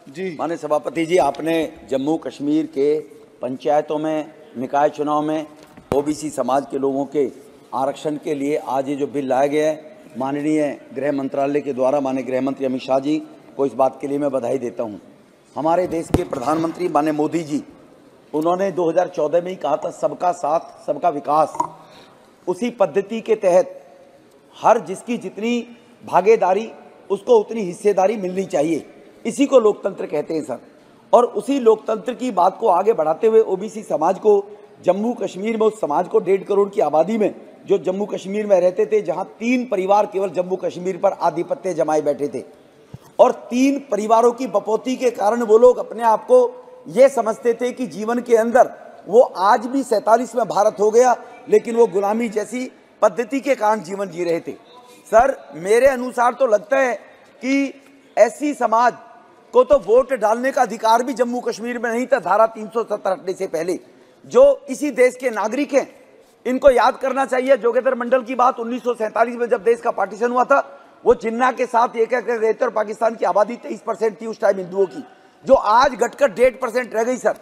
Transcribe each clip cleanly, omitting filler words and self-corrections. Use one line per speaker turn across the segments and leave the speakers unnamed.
जी
माननीय सभापति जी, आपने जम्मू कश्मीर के पंचायतों में, निकाय चुनाव में ओबीसी समाज के लोगों के आरक्षण के लिए आज ये जो बिल लाया गया है, माननीय गृह मंत्रालय के द्वारा माननीय गृह मंत्री अमित शाह जी को इस बात के लिए मैं बधाई देता हूँ। हमारे देश के प्रधानमंत्री माननीय मोदी जी, उन्होंने 2014 में ही कहा था सबका साथ सबका विकास। उसी पद्धति के तहत हर जिसकी जितनी भागीदारी उसको उतनी हिस्सेदारी मिलनी चाहिए। इसी को लोकतंत्र कहते हैं सर। और उसी लोकतंत्र की बात को आगे बढ़ाते हुए ओबीसी समाज को जम्मू कश्मीर में, उस समाज को 1.5 करोड़ की आबादी में जो जम्मू कश्मीर में रहते थे, जहां 3 परिवार केवल जम्मू कश्मीर पर आधिपत्य जमाए बैठे थे और 3 परिवारों की बपौती के कारण वो लोग अपने आप को ये समझते थे कि जीवन के अंदर वो आज भी 47वां भारत हो गया, लेकिन वो गुलामी जैसी पद्धति के कारण जीवन जी रहे थे। सर, मेरे अनुसार तो लगता है कि ऐसी समाज को तो वोट डालने का अधिकार भी जम्मू कश्मीर में नहीं था धारा 370 हटने से पहले। जो इसी देश के नागरिक हैं, इनको याद करना चाहिए जोगेंद्र मंडल की बात। 1947 में जब देश का पार्टीशन हुआ था, वो जिन्ना के साथ एक रहते और पाकिस्तान की आबादी 23% थी उस टाइम हिंदुओं की, जो आज घटकर 1.5% रह गई सर।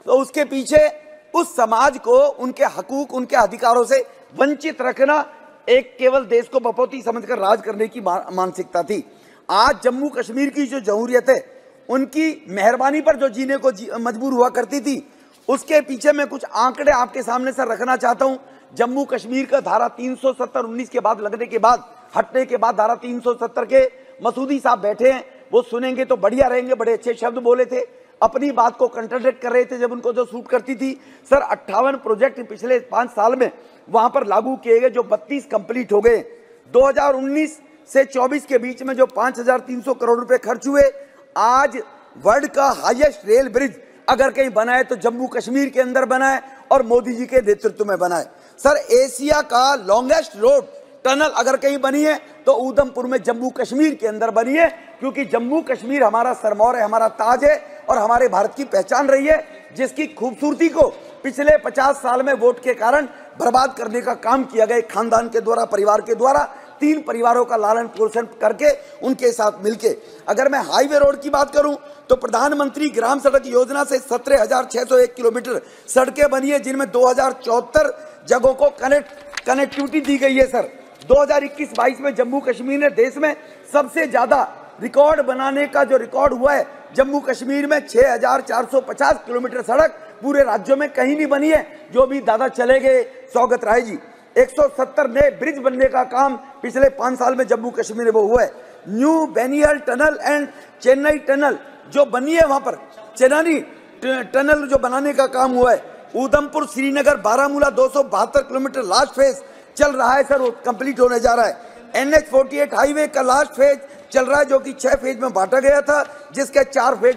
तो उसके पीछे उस समाज को उनके हकूक, उनके अधिकारों से वंचित रखना एक केवल देश को बपौती समझकर राज करने की मानसिकता थी। आज जम्मू कश्मीर की जो जमहूरियत है, उनकी मेहरबानी पर जो जीने को मजबूर हुआ करती थी, उसके पीछे मैं कुछ आंकड़े आपके सामने सर रखना चाहता हूं। जम्मू कश्मीर का धारा 370-19 के बाद लगने के बाद, हटने के बाद धारा 370 के मसूदी साहब बैठे हैं, वो सुनेंगे तो बढ़िया रहेंगे। बड़े अच्छे शब्द बोले थे, अपनी बात को कंट्राडिक्ट कर रहे थे जब उनको जो सूट करती थी। सर, 58 प्रोजेक्ट पिछले 5 साल में वहां पर लागू किए गए, जो 32 कंप्लीट हो गए। 2019 से 24 के बीच में जो 5300 करोड़ रुपए खर्च हुए। आज वर्ल्ड का हाईएस्ट रेल ब्रिज अगर कहीं बना है तो जम्मू कश्मीर के अंदर बना है और मोदी जी के नेतृत्व में बना है। सर, एशिया का लॉन्गेस्ट रोड टनल अगर कहीं बनी है तो उधमपुर में जम्मू कश्मीर के अंदर बनी है, क्योंकि जम्मू कश्मीर हमारा सरमौर है, हमारा ताज है और हमारे भारत की पहचान रही है, जिसकी खूबसूरती को पिछले 50 साल में वोट के कारण बर्बाद करने का काम किया गया। खानदान के द्वारा, परिवार के द्वारा, 3 परिवारों का लालन पोषण करके उनके साथ मिलके। अगर मैं हाईवे रोड की बात करूं तो प्रधानमंत्री ग्राम सड़क योजना से 17,601 किलोमीटर सड़कें बनी है, जिनमें 2074 जगहों को कनेक्टिविटी दी गई है। सर, 2021-22 में जम्मू कश्मीर ने देश में सबसे ज्यादा रिकॉर्ड बनाने का जो रिकॉर्ड हुआ है, जम्मू कश्मीर में 6,450 किलोमीटर सड़क पूरे राज्यों में कहीं नहीं बनी है। जो भी दादा चले गए सौगत राय जी, 170 नए ब्रिज बनने का काम पिछले 5 साल में जम्मू कश्मीर में वो हुआ है। न्यू बेनियल टनल एंड चेन्नई टनल जो बनी है, वहां पर चेन्नई टनल जो बनाने का काम हुआ है। Udhampur Srinagar Baramulla 272 kilometre last phase चल रहा है सर, वो कंप्लीट होने जा रहा है। NH-48 हाईवे का लास्ट फेज चल रहा है, जो कि 6 फेज में बांटा गया था, जिसके 4 फेज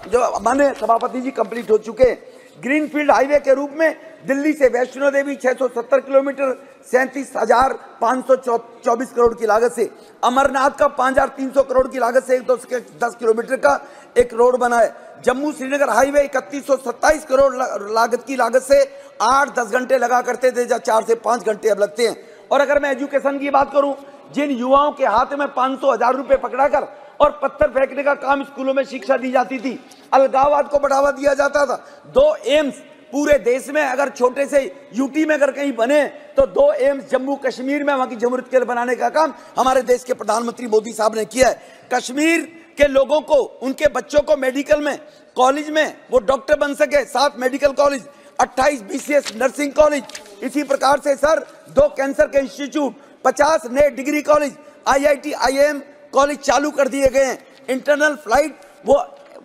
जो माने सभापति जी कंप्लीट हो चुके हैं। ग्रीनफील्ड हाईवे के रूप में दिल्ली से वैष्णो देवी 670 किलोमीटर 37,524 करोड़ की लागत से, अमरनाथ का 5,300 करोड़ की लागत से 10 किलोमीटर का एक रोड बना है। जम्मू श्रीनगर हाईवे 3127 करोड़ लागत से 8-10 घंटे लगा करते थे, जहाँ 4 से 5 घंटे अब लगते हैं। और अगर मैं एजुकेशन की बात करूं, जिन युवाओं के हाथ में 500,000 रुपए पकड़ाकर और पत्थर फेंकने का काम स्कूलों में शिक्षा दी जाती थी, अलगाववाद को बढ़ावा दिया जाता था। 2 एम्स पूरे देश में, अगर छोटे से यूटी में अगर कहीं बने तो 2 एम्स जम्मू कश्मीर में वहां की जमहूरियत के लिए बनाने का काम हमारे देश के प्रधानमंत्री मोदी साहब ने किया है। कश्मीर के लोगों को, उनके बच्चों को मेडिकल में, कॉलेज में वो डॉक्टर बन सके, 7 medical college, 28 BCS nursing college. इसी प्रकार से सर 2 कैंसर के इंस्टीट्यूट, 50 नए degree college, IIT IIM college चालू कर दिए गए हैं। इंटरनल फ्लाइट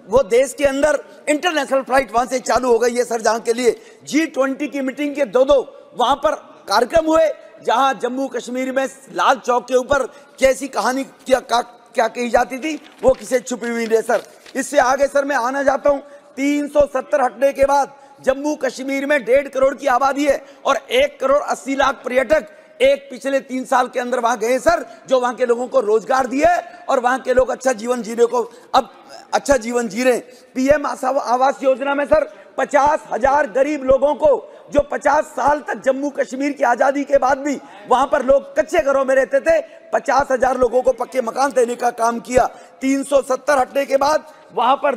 वो देश के अंदर इंटरनेशनल फ्लाइट वहां से चालू हो गई है सर, जहां के लिए G20 की मीटिंग के 2 वहां पर कार्यक्रम हुए, जहां जम्मू कश्मीर में लाल चौक के ऊपर कैसी कहानी क्या कही जाती थी वो किसे छुपी हुई है सर। इससे आगे सर मैं आना चाहता हूं, 370 हटने के बाद जम्मू कश्मीर में 1.5 करोड़ की आबादी है और 1 करोड़ 80 लाख पर्यटक पिछले 3 साल के अंदर वहां गए सर, जो वहां के लोगों को रोजगार दिए और वहां के लोग अच्छा जीवन जीने को अब अच्छा जीवन जी रहे। PM आवास योजना में सर 50,000 गरीब लोगों को, जो 50 साल तक जम्मू कश्मीर की आजादी के बाद भी वहां पर लोग कच्चे घरों में रहते थे, 50,000 लोगों को पक्के मकान देने का काम किया। 370 हटने के बाद वहां पर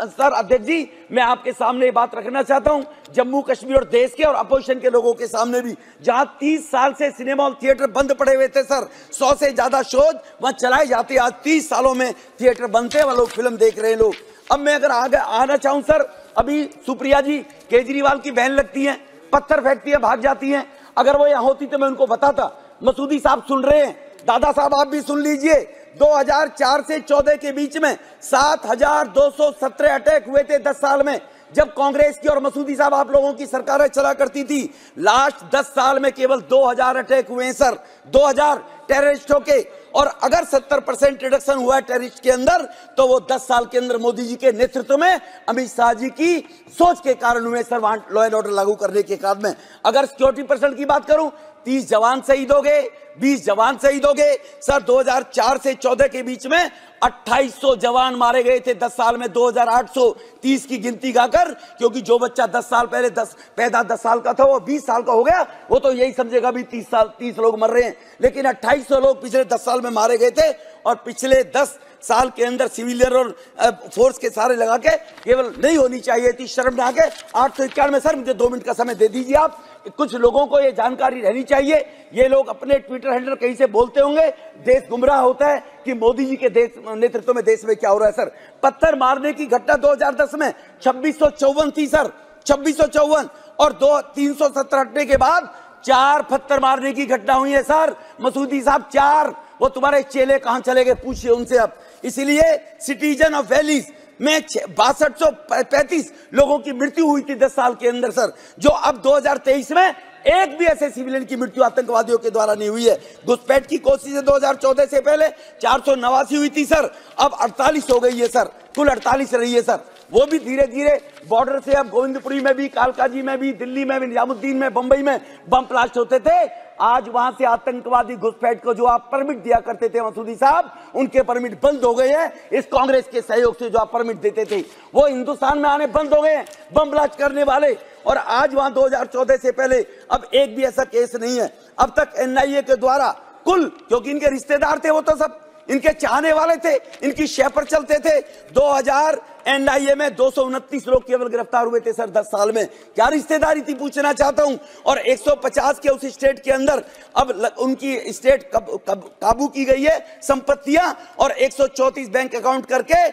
सर अध्यक्ष जी, मैं आपके सामने ये बात रखना चाहता हूं, जम्मू कश्मीर और देश के और अपोजिशन के लोगों के सामने भी, जहां 30 साल से सिनेमा और थिएटर बंद पड़े हुए थे सर, 100 से ज्यादा शोज वहां चलाए जाते, आज 30 सालों में थिएटर बनते हैं, वह लोग फिल्म देख रहे हैं लोग। अब मैं अगर आगे आना चाहूं सर, अभी सुप्रिया जी केजरीवाल की बहन लगती हैं, पत्थर फेंकती है, भाग जाती हैं। अगर वो यहाँ होती तो मैं उनको बताता। मसूदी साहब सुन रहे हैं, दादा साहब आप भी सुन लीजिए, 2004 से 14 के बीच में 7217 अटैक हुए थे 10 साल में, जब कांग्रेस की और मसूदी साहब आप लोगों की सरकारें चला करती थी। लास्ट 10 साल में केवल 2000 अटैक हुए हैं सर, 2000 टेररिस्टों के। और अगर 70% रिडक्शन हुआ है टेररिस्ट के अंदर, तो वो 10 साल के अंदर मोदी जी के नेतृत्व में, अमित शाह जी की सोच के कारण हुए सर, वहां लॉ एंड ऑर्डर लागू करने के कारण में। अगर सिक्योरिटी पर्सन की बात करूं, 30 जवान शहीद हो गए, 20 जवान शहीद हो गए सर। 2004 से 14 के बीच में 2800 जवान मारे गए थे 10 साल में, 2830 की गिनती गाकर, क्योंकि जो बच्चा 10 साल पहले पैदा 10 साल का था, वो 20 साल का हो गया, वो तो यही समझेगा भी 30 लोग मर रहे हैं। लेकिन 2800 लोग पिछले 10 साल में मारे गए थे, और पिछले 10 साल के अंदर सिविलियन और फोर्स के सारे लगा के केवल नहीं होनी चाहिए थी, शर्मनाक है। 891 सर, मुझे 2 मिनट का समय दे दीजिए आप। कुछ लोगों को ये जानकारी रहनी चाहिए, ये लोग अपने ट्विटर हैंडल कहीं से बोलते होंगे, देश गुमराह होता है कि मोदी जी के नेतृत्व में देश में क्या हो रहा है सर। पत्थर मारने की घटना 2010 में 2654 थी सर, 2654, और 370 हटने के बाद 4 पत्थर मारने की घटना हुई है सर। मसूदी साहब 4, वो तुम्हारे चेले कहां चले गए, पूछिए उनसे अब। इसीलिए सिटीजन ऑफ वैलीज में 6235 लोगों की मृत्यु हुई थी 10 साल के अंदर सर, जो अब 2023 में एक भी ऐसे सिविलियन की मृत्यु आतंकवादियों के द्वारा नहीं हुई है। घुसपैठ की कोशिश 2014 से पहले 489 हुई थी सर, अब 48 हो गई है सर, कुल 48 रही है सर। वो भी धीरे धीरे बॉर्डर से, अब गोविंदपुरी में भी, कालकाजी में भी, दिल्ली में भी, निजामुद्दीन में, बंबई में बम ब्लास्ट होते थे। आज वहां से आतंकवादी घुसपैठ को जो आप परमिट दिया करते थे मसूदी साहब, उनके परमिट बंद हो गए हैं इस कांग्रेस के सहयोग से। जो आप परमिट देते थे वो हिंदुस्तान में आने बंद हो गए हैं, बम ब्लास्ट करने वाले। और आज वहां 2014 से पहले अब एक भी ऐसा केस नहीं है अब तक एनआईए के द्वारा, कुल, क्योंकि इनके रिश्तेदार थे, वो तो सब इनके चाहने वाले थे, इनकी शय पर चलते थे। 2000 एनआईए में 229 लोग केवल गिरफ्तार हुए थे सर 10 साल में। क्या रिश्तेदारी थी, पूछना चाहता हूं। और 150 के उस स्टेट के अंदर अब उनकी स्टेट काबू की गई है संपत्तियां, और 134 बैंक अकाउंट करके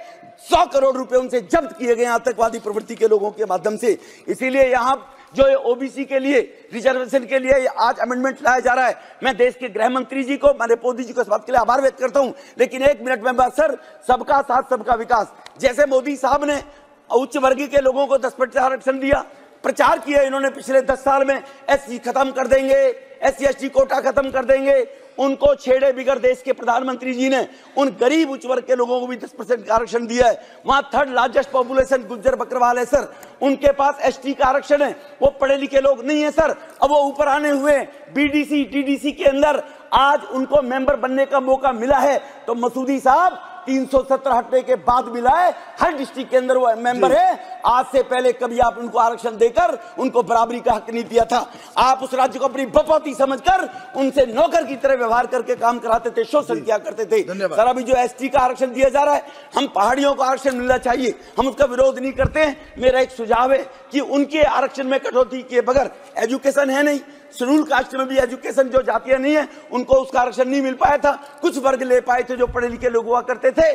100 करोड़ रुपए उनसे जब्त किए गए आतंकवादी प्रवृत्ति के लोगों के माध्यम से। इसीलिए यहां जो ओबीसी के लिए, रिजर्वेशन के लिए आज अमेंडमेंट लाया जा रहा है, मैं देश के गृह मंत्री जी को, माननीय मोदी जी को इस बात के लिए आभार व्यक्त करता हूं। लेकिन 1 मिनट में बात सर, सबका साथ सबका विकास, जैसे मोदी साहब ने उच्च वर्गीय के लोगों को 10% आरक्षण दिया, प्रचार किया इन्होंने पिछले 10 साल में, एससी खत्म कर देंगे, SC ST कोटा खत्म कर देंगे, उनको छेड़े बिगर देश के प्रधानमंत्री जी ने उन गरीब उच्च वर्ग के लोगों को भी 10% का आरक्षण दिया है। वहां 3rd largest population Gujjar Bakarwal है सर, उनके पास ST का आरक्षण है, वो पढ़े लिखे लोग नहीं है सर। अब वो ऊपर आने हुए, BDC TDC के अंदर आज उनको मेंबर बनने का मौका मिला है। तो मसूदी साहब 317 हटने के बाद मिला है, हर डिस्ट्रिक्ट के अंदर वो मेंबर है। आज से पहले कभी आप उनको आरक्षण देकर उनको बराबरी का हक नहीं दिया था। आप उस राज्य को अपनी बपौती समझकर उनसे नौकर की तरह व्यवहार करके काम कराते थे, शोषण किया करते थे। सर अभी जो ST का आरक्षण दिया जा रहा है, हम पहाड़ियों को आरक्षण मिलना चाहिए, हम उसका विरोध नहीं करते हैं। मेरा एक सुझाव है कि उनके आरक्षण में कटौती किए बगैर, एजुकेशन है नहीं, शेड्यूल कास्ट में भी एजुकेशन जो जातियां नहीं है उनको उसका आरक्षण नहीं मिल पाया था, कुछ वर्ग ले पाए थे जो पढ़े लिखे लोग हुआ करते थे।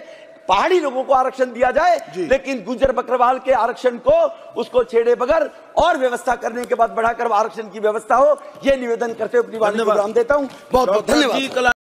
पहाड़ी लोगों को आरक्षण दिया जाए, लेकिन गुज्जर बकरवाल के आरक्षण को उसको छेड़े बगैर और व्यवस्था करने के बाद बढ़ाकर आरक्षण की व्यवस्था हो, यह निवेदन करते हुए अपनी वाणी को विराम देता हूं। बहुत बहुत धन्यवाद।